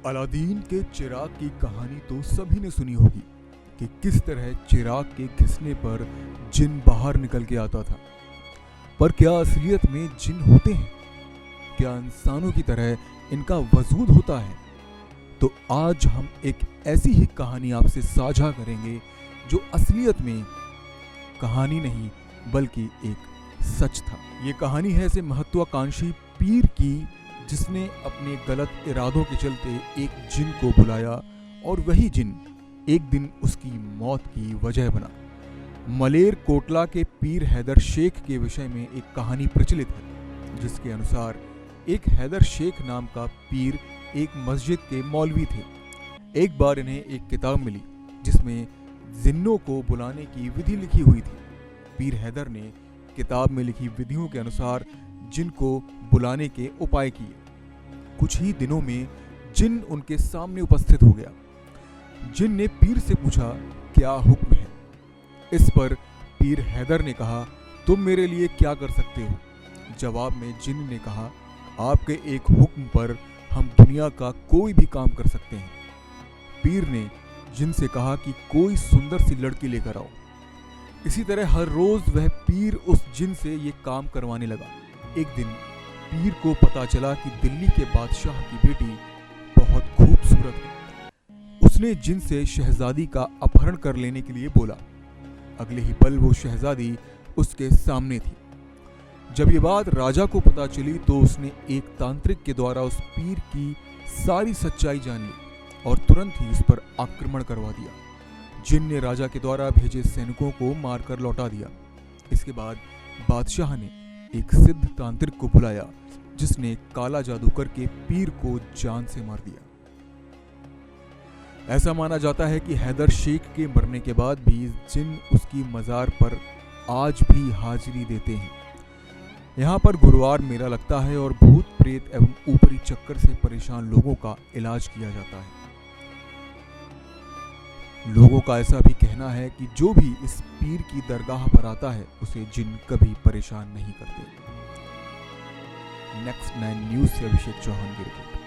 Aladdin के चिराग की कहानी तो सभी ने सुनी होगी कि किस तरह चिराग के घिसने पर जिन बाहर निकल के आता था। पर क्या असलियत में जिन होते हैं? क्या इंसानों की तरह इनका वजूद होता है? तो आज हम एक ऐसी ही कहानी आपसे साझा करेंगे जो असलियत में कहानी नहीं बल्कि एक सच था। ये कहानी है ऐसे महत्वाकांक्षी पीर की जिसने अपने गलत इरादों के चलते एक जिन को बुलाया और वही जिन एक दिन उसकी मौत की वजह बना। मलेर कोटला के पीर हैदर शेख के विषय में एक कहानी प्रचलित है जिसके अनुसार एक हैदर शेख नाम का पीर एक मस्जिद के मौलवी थे। एक बार इन्हें एक किताब मिली जिसमें जिन्नों को बुलाने की विधि लिखी हुई थी। पीर हैदर ने किताब में लिखी विधियों के अनुसार जिन को बुलाने के उपाय किए। कुछ ही दिनों में जिन उनके सामने उपस्थित हो गया। जिन ने पीर से पूछा, क्या हुक्म है? इस पर पीर हैदर ने कहा, तुम मेरे लिए क्या कर सकते हो? जवाब में जिन ने कहा, आपके एक हुक्म पर हम दुनिया का कोई भी काम कर सकते हैं। पीर ने जिन से कहा कि कोई सुंदर सी लड़की लेकर आओ। इसी तरह हर रोज वह पीर उस जिन से ये काम करवाने लगा। एक दिन पीर को पता चला कि दिल्ली के बादशाह की बेटी बहुत खूबसूरत है। उसने जिन से शहजादी का अपहरण कर लेने के लिए बोला। अगले ही पल वो शहजादी उसके सामने थी। जब ये बात राजा को पता चली तो उसने एक तांत्रिक के द्वारा उस पीर की सारी सच्चाई जान ली और तुरंत ही उस पर आक्रमण करवा दिया। जिन ने राजा के द्वारा भेजे सैनिकों को मारकर लौटा दिया। इसके बाद बादशाह ने एक सिद्ध तांत्रिक को बुलाया जिसने काला जादू करके पीर को जान से मार दिया। ऐसा माना जाता है कि हैदर शेख के मरने के बाद भी जिन उसकी मजार पर आज भी हाजिरी देते हैं। यहाँ पर गुरुवार मेला लगता है और भूत प्रेत एवं ऊपरी चक्कर से परेशान लोगों का इलाज किया जाता है। लोगों का ऐसा भी कहना है कि जो भी इस पीर की दरगाह पर आता है उसे जिन कभी परेशान नहीं करते। नेक्स्ट 9 न्यूज़ से अभिषेक चौहान की रिपोर्ट।